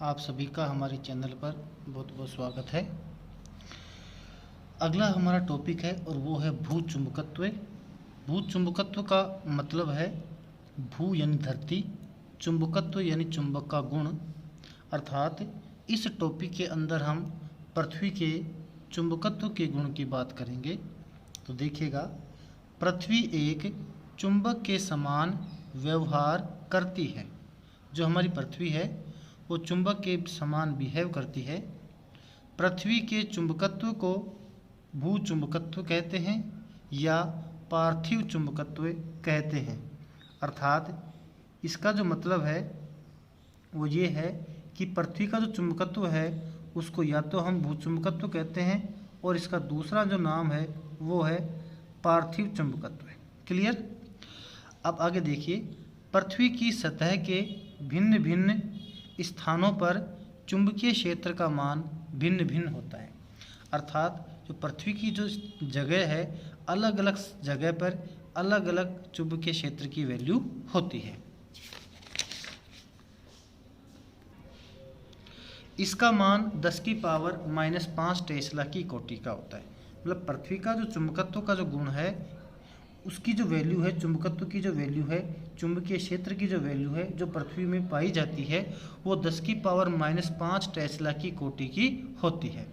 आप सभी का हमारे चैनल पर बहुत बहुत स्वागत है। अगला हमारा टॉपिक है और वो है भू चुंबकत्व। भू चुंबकत्व का मतलब है भू यानी धरती, चुंबकत्व यानी चुंबक का गुण। अर्थात इस टॉपिक के अंदर हम पृथ्वी के चुंबकत्व के गुण की बात करेंगे। तो देखिएगा, पृथ्वी एक चुंबक के समान व्यवहार करती है। जो हमारी पृथ्वी है वो चुंबक के समान बिहेव करती है। पृथ्वी के चुंबकत्व को भू चुंबकत्व कहते हैं या पार्थिव चुंबकत्व कहते हैं। अर्थात इसका जो मतलब है वो ये है कि पृथ्वी का जो चुंबकत्व है उसको या तो हम भू चुंबकत्व कहते हैं और इसका दूसरा जो नाम है वो है पार्थिव चुंबकत्व। क्लियर? अब आगे देखिए, पृथ्वी की सतह के भिन्न भिन्न स्थानों पर चुंबकीय क्षेत्र का मान भिन्न भिन्न होता है। अर्थात जो पृथ्वी की जो जगह है, अलग अलग जगह पर अलग अलग चुंबकीय क्षेत्र की वैल्यू होती है। इसका मान 10⁻⁻5 टेस्ला की कोटि का होता है। मतलब पृथ्वी का जो चुंबकत्व का जो गुण है उसकी जो वैल्यू है, चुंबकत्व की जो वैल्यू है, चुंबकीय क्षेत्र की जो वैल्यू है जो पृथ्वी में पाई जाती है वो 10⁻⁻5 टेस्ला की कोटि की होती है।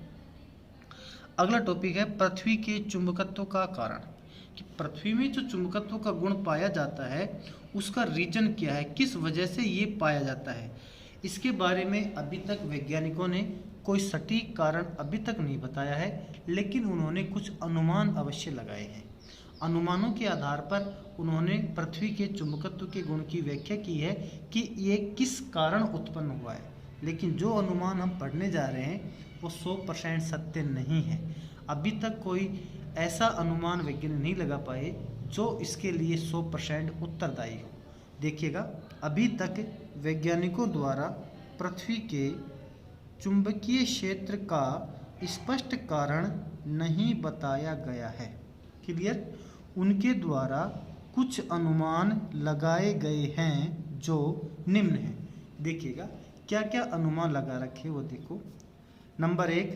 अगला टॉपिक है पृथ्वी के चुंबकत्व का कारण। कि पृथ्वी में जो चुंबकत्व का गुण पाया जाता है उसका रीजन क्या है, किस वजह से ये पाया जाता है, इसके बारे में अभी तक वैज्ञानिकों ने कोई सटीक कारण अभी तक नहीं बताया है, लेकिन उन्होंने कुछ अनुमान अवश्य लगाए हैं। अनुमानों के आधार पर उन्होंने पृथ्वी के चुंबकत्व के गुण की व्याख्या की है कि ये किस कारण उत्पन्न हुआ है। लेकिन जो अनुमान हम पढ़ने जा रहे हैं वो 100% सत्य नहीं है। अभी तक कोई ऐसा अनुमान वैज्ञानिक नहीं लगा पाए जो इसके लिए 100% उत्तरदायी हो। देखिएगा, अभी तक वैज्ञानिकों द्वारा पृथ्वी के चुंबकीय क्षेत्र का स्पष्ट कारण नहीं बताया गया है। क्लियर? उनके द्वारा कुछ अनुमान लगाए गए हैं जो निम्न हैं। देखिएगा क्या क्या अनुमान लगा रखे वो देखो। नंबर 1,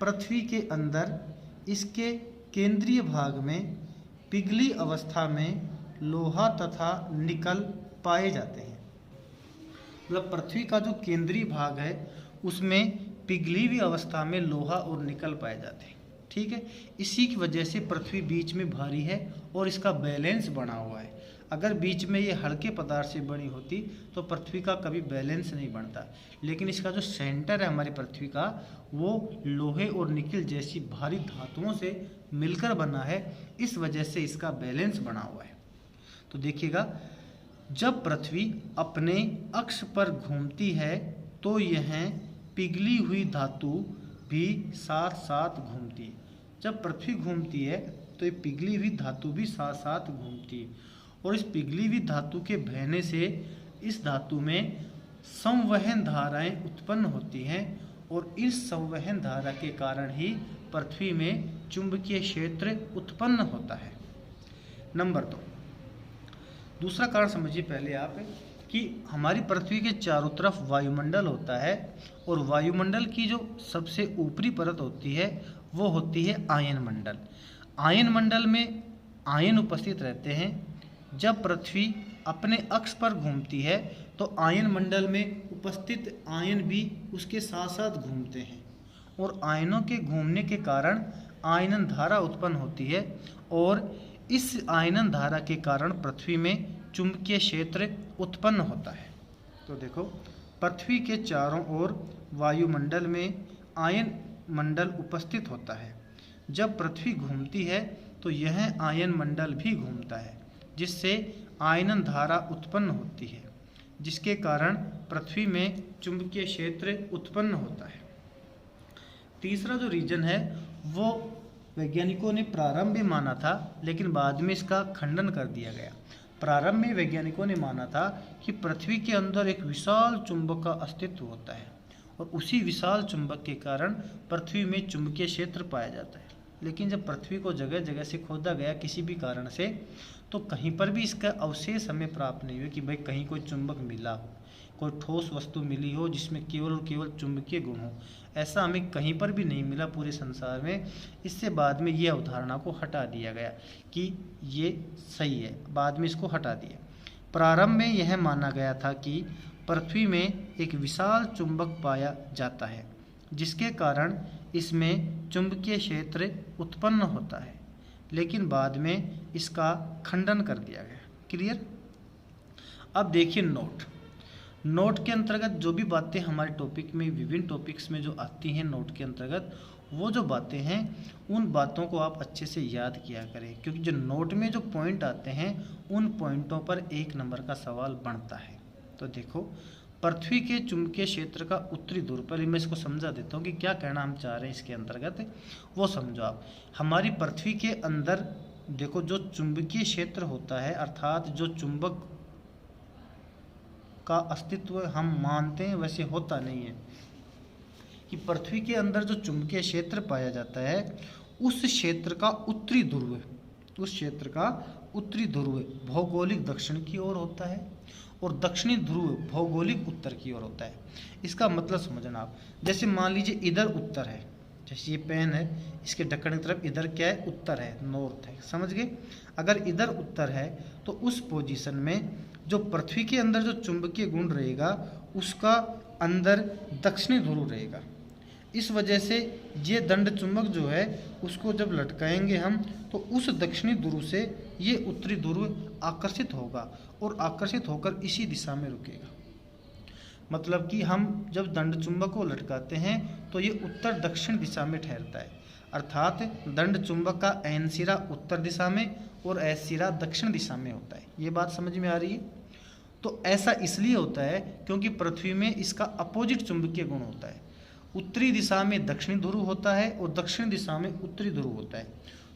पृथ्वी के अंदर इसके केंद्रीय भाग में पिघली अवस्था में लोहा तथा निकल पाए जाते हैं। मतलब पृथ्वी का जो केंद्रीय भाग है उसमें पिघली हुई अवस्था में लोहा और निकल पाए जाते हैं। ठीक है, इसी की वजह से पृथ्वी बीच में भारी है और इसका बैलेंस बना हुआ है। अगर बीच में ये हल्के पदार्थ से बनी होती तो पृथ्वी का कभी बैलेंस नहीं बनता, लेकिन इसका जो सेंटर है हमारी पृथ्वी का वो लोहे और निकल जैसी भारी धातुओं से मिलकर बना है, इस वजह से इसका बैलेंस बना हुआ है। तो देखिएगा, जब पृथ्वी अपने अक्ष पर घूमती है तो यह पिघली हुई धातु भी साथ साथ घूमती है। जब पृथ्वी घूमती है तो ये पिघली हुई धातु भी साथ साथ घूमती है और इस पिघली हुई धातु के बहने से इस धातु में संवहन धाराएं उत्पन्न होती हैं और इस संवहन धारा के कारण ही पृथ्वी में चुंबकीय क्षेत्र उत्पन्न होता है। नंबर 2, दूसरा कारण समझिए पहले आप कि हमारी पृथ्वी के चारों तरफ वायुमंडल होता है और वायुमंडल की जो सबसे ऊपरी परत होती है वो होती है आयन मंडल। आयन मंडल में आयन उपस्थित रहते हैं। जब पृथ्वी अपने अक्ष पर घूमती है तो आयन मंडल में उपस्थित आयन भी उसके साथ साथ घूमते हैं और आयनों के घूमने के कारण आयनन धारा उत्पन्न होती है और इस आयनन धारा के कारण पृथ्वी में चुंबकीय क्षेत्र उत्पन्न होता है। तो देखो, पृथ्वी के चारों ओर वायुमंडल में आयन मंडल उपस्थित होता है। जब पृथ्वी घूमती है तो यह आयन मंडल भी घूमता है जिससे आयनन धारा उत्पन्न होती है, जिसके कारण पृथ्वी में चुंबकीय क्षेत्र उत्पन्न होता है। तीसरा जो रीजन है वो वैज्ञानिकों ने प्रारंभ में माना था, लेकिन बाद में इसका खंडन कर दिया गया। प्रारंभ में वैज्ञानिकों ने माना था कि पृथ्वी के अंदर एक विशाल चुंबक का अस्तित्व होता है और उसी विशाल चुंबक के कारण पृथ्वी में चुंबकीय क्षेत्र पाया जाता है। लेकिन जब पृथ्वी को जगह जगह से खोदा गया किसी भी कारण से, तो कहीं पर भी इसका अवशेष हमें प्राप्त नहीं हुआ कि भाई कहीं कोई चुंबक मिला हो, कोई ठोस वस्तु मिली हो जिसमें केवल और केवल चुंबकीय गुण हो। ऐसा हमें कहीं पर भी नहीं मिला पूरे संसार में। इससे बाद में ये अवधारणा को हटा दिया गया कि ये सही है, बाद में इसको हटा दिया। प्रारंभ में यह माना गया था कि पृथ्वी में एक विशाल चुंबक पाया जाता है जिसके कारण इसमें चुंबकीय क्षेत्र उत्पन्न होता है, लेकिन बाद में इसका खंडन कर दिया गया। क्लियर। अब देखिए नोट के अंतर्गत जो भी बातें हमारे टॉपिक में, विभिन्न टॉपिक्स में जो आती हैं नोट के अंतर्गत, वो जो बातें हैं उन बातों को आप अच्छे से याद किया करें, क्योंकि जो नोट में जो पॉइंट आते हैं उन पॉइंटों पर 1 नंबर का सवाल बनता है। तो देखो, पृथ्वी के चुंबकीय क्षेत्र का उत्तरी ध्रुव, पहले मैं इसको समझा देता हूँ कि क्या कहना हम चाह रहे हैं इसके अंतर्गत, वो समझो आप। हमारी पृथ्वी के अंदर देखो जो चुंबकीय क्षेत्र होता है, अर्थात जो चुंबक का अस्तित्व हम मानते हैं वैसे होता नहीं है, कि पृथ्वी के अंदर जो चुंबकीय क्षेत्र पाया जाता है उस क्षेत्र का उत्तरी ध्रुव, उस क्षेत्र का उत्तरी ध्रुव भौगोलिक दक्षिण की ओर होता है और दक्षिणी ध्रुव भौगोलिक उत्तर की ओर होता है। इसका मतलब समझना आप, जैसे मान लीजिए इधर उत्तर है, जैसे ये पेन है, इसके ढक्कन की तरफ इधर क्या है, उत्तर है, नॉर्थ है, समझ गए। अगर इधर उत्तर है तो उस पोजीशन में जो पृथ्वी के अंदर जो चुंबकीय गुण रहेगा उसका अंदर दक्षिणी ध्रुव रहेगा। इस वजह से ये दंड चुंबक जो है उसको जब लटकाएंगे हम तो उस दक्षिणी ध्रुव से ये उत्तरी ध्रुव आकर्षित होगा और आकर्षित होकर इसी दिशा में रुकेगा। मतलब कि हम जब दंड चुंबक को लटकाते हैं तो ये उत्तर दक्षिण दिशा में ठहरता है, अर्थात दंड चुंबक का एन सिरा उत्तर दिशा में और एस सिरा दक्षिण दिशा में होता है। ये बात समझ में आ रही है। तो ऐसा इसलिए होता है क्योंकि पृथ्वी में इसका अपोजिट चुंबकीय गुण होता है। उत्तरी दिशा में दक्षिणी ध्रुव होता है और दक्षिण दिशा में उत्तरी ध्रुव होता है।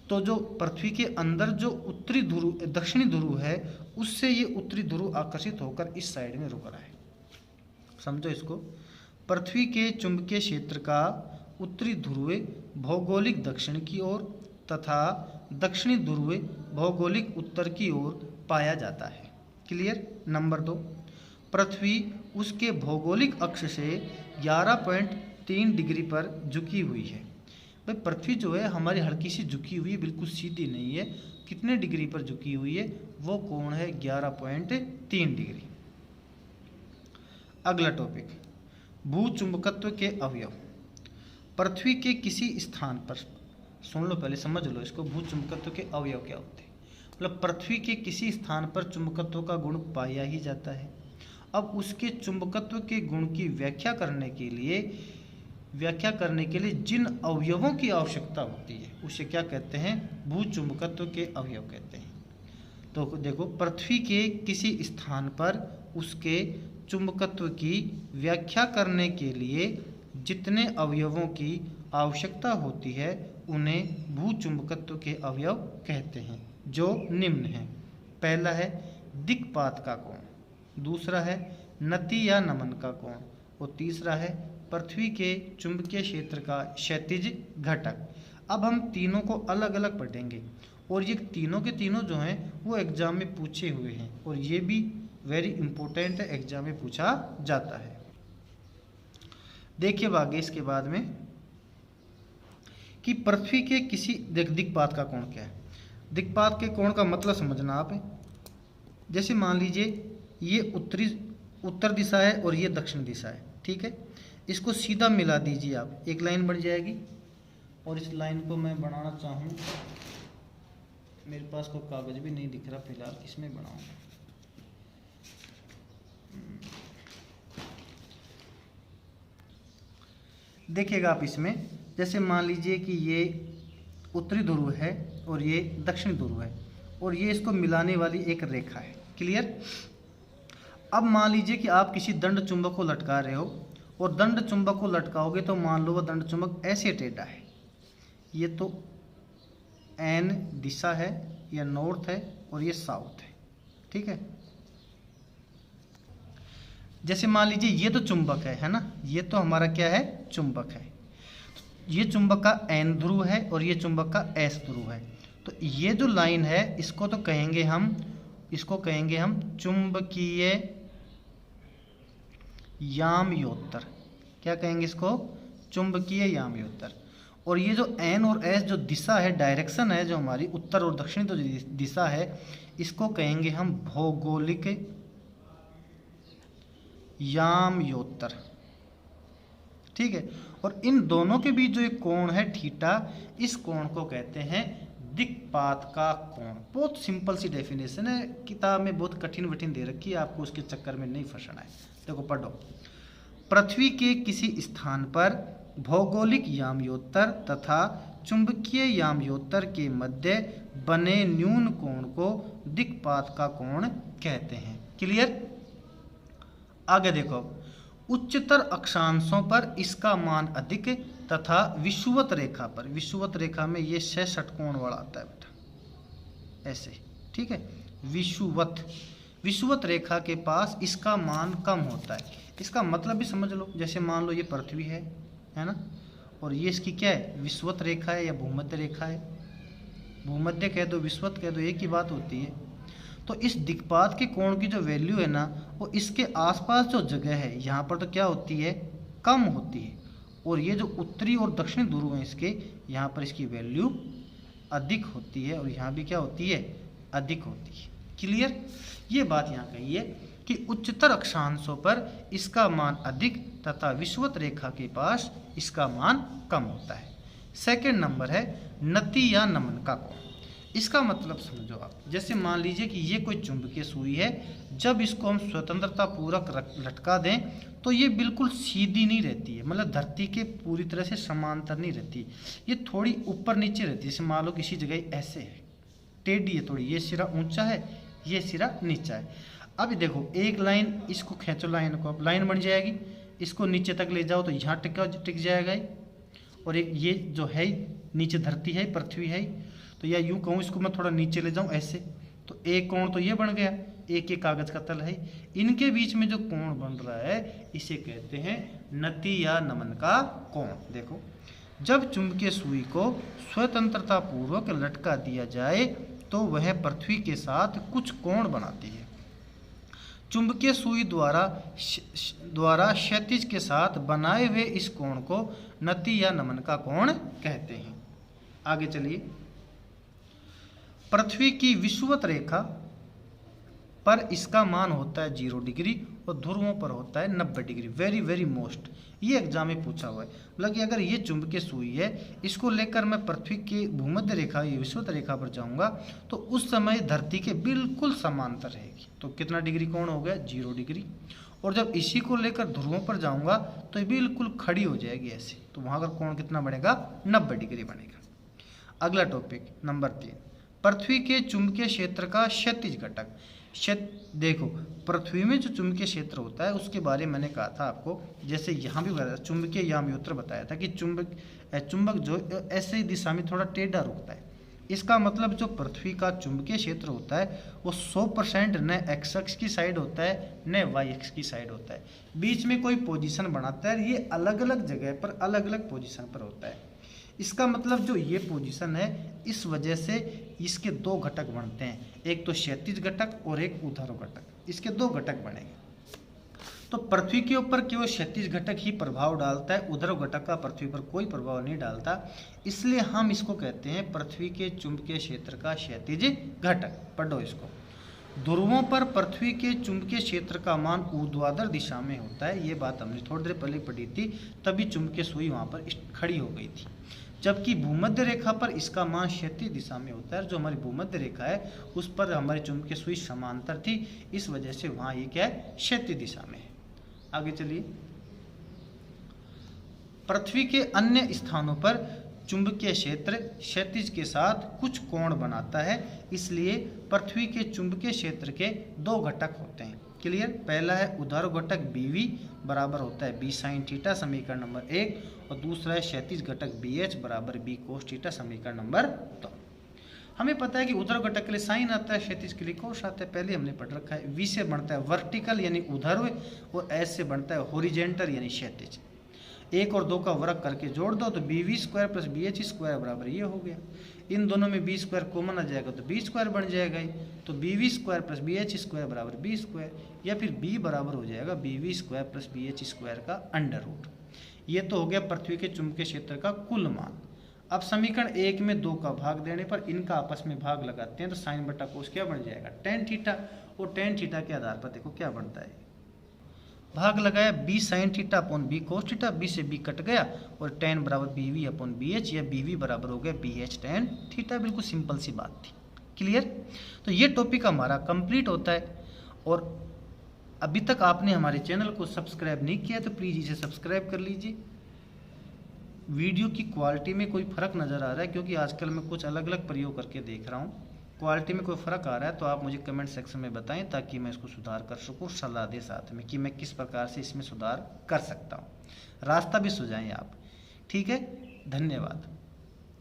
तो जो पृथ्वी के अंदर जो उत्तरी ध्रुव दक्षिणी ध्रुव है उससे ये उत्तरी ध्रुव आकर्षित होकर इस साइड में रुक रहा है। समझो इसको, पृथ्वी के चुंबकीय क्षेत्र का उत्तरी ध्रुव भौगोलिक दक्षिण की ओर तथा दक्षिणी ध्रुव भौगोलिक उत्तर की ओर पाया जाता है। क्लियर। नंबर 2, पृथ्वी उसके भौगोलिक अक्ष से 11.3 डिग्री पर झुकी हुई है। भाई पृथ्वी जो है हमारी हल्की सी झुकी हुई है, बिल्कुल सीधी नहीं है। कितने डिग्री पर झुकी हुई है, वो कोण है 11.3 डिग्री। अगला टॉपिक, भूचुंबकत्व के अवयव। पृथ्वी के किसी स्थान पर, सुन लो पहले समझ लो इसको, भूचुंबकत्व के अवयव क्या होते हैं। मतलब पृथ्वी के किसी स्थान पर चुंबकत्व का गुण पाया ही जाता है। अब उसके चुंबकत्व के गुण की व्याख्या करने के लिए जिन अवयवों की आवश्यकता होती है उसे क्या कहते हैं, भूचुंबकत्व के अवयव कहते हैं। तो देखो, पृथ्वी के किसी स्थान पर उसके चुंबकत्व की व्याख्या करने के लिए जितने अवयवों की आवश्यकता होती है उन्हें भूचुंबकत्व के अवयव कहते हैं, जो निम्न हैं। पहला है दिक्पात का कोण, दूसरा है नति या नमन का कोण और तीसरा है पृथ्वी के चुंबकीय क्षेत्र का क्षैतिज घटक। अब हम तीनों को अलग अलग पढ़ेंगे और ये तीनों के तीनों जो हैं वो एग्जाम में पूछे हुए हैं और ये भी वेरी इंपॉर्टेंट है, एग्जाम में पूछा जाता है। देखिए आगे इसके बाद में कि पृथ्वी के किसी दिक्पात का कोण क्या है। दिक्पात के कोण का मतलब समझना आप। जैसे मान लीजिए ये उत्तर दिशा है और ये दक्षिण दिशा है, ठीक है। इसको सीधा मिला दीजिए आप, एक लाइन बन जाएगी। और इस लाइन को मैं बनाना चाहूँ, मेरे पास कोई कागज भी नहीं दिख रहा फिलहाल, किसमें बनाऊँ। देखिएगा आप इसमें, जैसे मान लीजिए कि ये उत्तरी ध्रुव है और ये दक्षिणी ध्रुव है और ये इसको मिलाने वाली एक रेखा है। क्लियर। अब मान लीजिए कि आप किसी दंड चुंबक को लटका रहे हो और दंड चुंबक को लटकाओगे तो मान लो वह दंड चुंबक ऐसे टेढ़ा है, ये तो एन दिशा है, यह नॉर्थ है और ये साउथ है, ठीक है। जैसे मान लीजिए ये तो चुंबक है ना, ये तो हमारा क्या है, चुंबक है। ये चुंबक का N ध्रुव है और ये चुंबक का S ध्रुव है। तो ये जो लाइन है इसको तो कहेंगे हम, इसको कहेंगे हम चुंबकीय याम्योत्तर। क्या कहेंगे इसको? चुंबकीय याम्योत्तर। और ये जो N और S जो दिशा है, डायरेक्शन है, जो हमारी उत्तर और दक्षिण जो दिशा है, इसको कहेंगे हम भौगोलिक याम्योत्तर। ठीक है। और इन दोनों के बीच जो एक कोण है थीटा, इस कोण को कहते हैं दिक्पात का कोण। बहुत सिंपल सी डेफिनेशन है, किताब में बहुत कठिन वठिन दे रखी है, आपको उसके चक्कर में नहीं फंसना है। देखो पढ़ो, पृथ्वी के किसी स्थान पर भौगोलिक याम्योत्तर तथा चुंबकीय याम्योत्तर के मध्य बने न्यून कोण को दिक्पात का कोण कहते हैं। क्लियर? आगे देखो, उच्चतर अक्षांशों पर इसका मान अधिक तथा विषुवत रेखा पर, विषुवत रेखा में ये 6 षटकोण वाला आता है बेटा, ऐसे। ठीक है, विषुवत रेखा के पास इसका मान कम होता है। इसका मतलब भी समझ लो, जैसे मान लो ये पृथ्वी है ना, और ये इसकी क्या है? विषुवत रेखा है या भूमध्य रेखा है। भूमध्य कह दो, विषुवत कह दो, एक ही बात होती है। तो इस दिक्पात के कोण की जो वैल्यू है ना, वो इसके आसपास जो जगह है यहाँ पर तो क्या होती है? कम होती है। और ये जो उत्तरी और दक्षिणी ध्रुव हैं इसके, यहाँ पर इसकी वैल्यू अधिक होती है, और यहाँ भी क्या होती है? अधिक होती है। क्लियर? ये बात यहाँ कही है कि उच्चतर अक्षांशों पर इसका मान अधिक तथा विषुवत रेखा के पास इसका मान कम होता है। सेकंड नंबर है नति या नमन का कोण। इसका मतलब समझो आप, जैसे मान लीजिए कि ये कोई चुंबकीय सुई है, जब इसको हम स्वतंत्रता पूर्वक लटका दें तो ये बिल्कुल सीधी नहीं रहती है, मतलब धरती के पूरी तरह से समांतर नहीं रहती, ये थोड़ी ऊपर नीचे रहती है। जैसे मान लो किसी जगह ऐसे है, टेढ़ी है थोड़ी, ये सिरा ऊंचा है, ये सिरा नीचा है। अब देखो एक लाइन, इसको खींचो लाइन को, अब लाइन बन जाएगी, इसको नीचे तक ले जाओ तो यहाँ टिक जाएगा। और एक ये जो है नीचे धरती है, पृथ्वी है, तो या यूँ कहूँ इसको मैं थोड़ा नीचे ले जाऊँ ऐसे, तो एक कोण तो ये बन गया, एक कागज का तल है। इनके बीच में जो कोण बन रहा है इसे कहते हैं नति या नमन का कोण। देखो, जब चुंबकीय सुई को स्वतंत्रता पूर्वक लटका दिया जाए तो वह पृथ्वी के साथ कुछ कोण बनाती है। चुंबकीय सुई द्वारा क्षैतिज के साथ बनाए हुए इस कोण को नति या नमन का कोण कहते हैं। आगे चलिए, पृथ्वी की विषुवत रेखा पर इसका मान होता है 0 डिग्री और ध्रुवों पर होता है 90 डिग्री। वेरी वेरी मोस्ट, ये एग्जाम में पूछा हुआ है। मतलब कि अगर ये चुंबकीय सुई है, इसको लेकर मैं पृथ्वी के भूमध्य रेखा या विषुवत रेखा पर जाऊंगा तो उस समय धरती के बिल्कुल समांतर रहेगी। तो कितना डिग्री कोण हो गया? 0 डिग्री। और जब इसी को लेकर ध्रुवों पर जाऊंगा तो ये बिल्कुल खड़ी हो जाएगी ऐसे, तो वहां का कोण कितना बनेगा? 90 डिग्री बनेगा। अगला टॉपिक नंबर 3, पृथ्वी के चुंबकीय क्षेत्र का क्षैतिज घटक। देखो, पृथ्वी में जो चुंबकीय क्षेत्र होता है उसके बारे में मैंने कहा था आपको, जैसे यहाँ भी बताया, चुंबकीय याम्योत्तर बताया था कि चुंबक जो ऐसे दिशा में थोड़ा टेढ़ा रुकता है। इसका मतलब जो पृथ्वी का चुंबकीय क्षेत्र होता है वो 100% न एक्स अक्ष की साइड होता है न वाई अक्ष की साइड होता है। बीच में कोई पोजीशन बनाता है, ये अलग अलग जगह पर अलग अलग पोजीशन पर होता है। इसका मतलब जो ये पोजीशन है, इस वजह से इसके 2 घटक बनते हैं, एक तो क्षैतिज घटक और एक ऊर्ध्व घटक। इसके 2 घटक बनेंगे। तो पृथ्वी के ऊपर केवल क्षैतिज घटक ही प्रभाव डालता है, ऊर्ध्व घटक का पृथ्वी पर कोई प्रभाव नहीं डालता। इसलिए हम इसको कहते हैं पृथ्वी के चुंबकीय क्षेत्र का क्षैतिज घटक। पढ़ो इसको, ध्रुवों पर पृथ्वी के चुंबकीय क्षेत्र का मान ऊर्ध्वाधर दिशा में होता है। ये बात हमने थोड़ी देर पहले पढ़ी थी, तभी चुंबकीय सुई वहाँ पर खड़ी हो गई थी। जबकि भूमध्य रेखा पर इसका मान क्षैतिज दिशा में होता है। जो हमारी भूमध्य रेखा है उस पर हमारी चुंबकीय सुई समांतर थी, इस वजह से वहाँ ये क्या है? क्षैतिज दिशा में है। आगे चलिए, पृथ्वी के अन्य स्थानों पर चुंबकीय क्षेत्र क्षैतिज के साथ कुछ कोण बनाता है, इसलिए पृथ्वी के चुंबकीय क्षेत्र के 2 घटक होते हैं। क्लियर? पहला है ऊर्ध्व घटक BV बराबर होता है B sin थीटा, समीकरण नंबर 1, और दूसरा है क्षैतिज घटक BH बराबर B cos थीटा, समीकरण नंबर 2। हमें पता है कि ऊर्ध्व घटक के लिए साइन आता है, क्षैतिज के लिए कोस आता है, पहले हमने पढ़ रखा है। V से बनता है वर्टिकल यानी ऊर्ध्व, और S से बनता है हॉरिजेंटल यानी क्षैतिज। 1 और 2 का वर्ग करके जोड़ दो तो B V square plus B H square बराबर ये हो गया। इन दोनों में बी स्क्वायर कॉमन आ जाएगा तो बी स्क्वायर बन जाएगा ही, तो B V square plus B H square बराबर बी स्क्वायर, या फिर बी बराबर हो जाएगा B V square plus B H square का अंडर रूट। ये तो हो गया पृथ्वी के चुंबकीय क्षेत्र का कुल मान। अब समीकरण 1 में 2 का भाग देने पर इनका आपस में भाग लगाते हैं तो साइन बटा कोस क्या बन जाएगा टेन थीटा, और टेन थीटा के आधार पर देखो क्या बनता है, भाग लगाया B sine theta upon B cos theta, B से बी कट गया और टेन बराबर B V upon B H, या बी वी बराबर हो गया बी एच टेन थीटा। बिल्कुल सिंपल सी बात थी, क्लियर। तो ये टॉपिक हमारा कंप्लीट होता है, और अभी तक आपने हमारे चैनल को सब्सक्राइब नहीं किया तो प्लीज़ इसे सब्सक्राइब कर लीजिए। वीडियो की क्वालिटी में कोई फ़र्क नज़र आ रहा है, क्योंकि आजकल मैं कुछ अलग अलग प्रयोग करके देख रहा हूँ, क्वालिटी में कोई फ़र्क आ रहा है तो आप मुझे कमेंट सेक्शन में बताएं ताकि मैं इसको सुधार कर सकूँ, सलाह दे साथ में कि मैं किस प्रकार से इसमें सुधार कर सकता हूँ, रास्ता भी सुझाएं आप। ठीक है, धन्यवाद।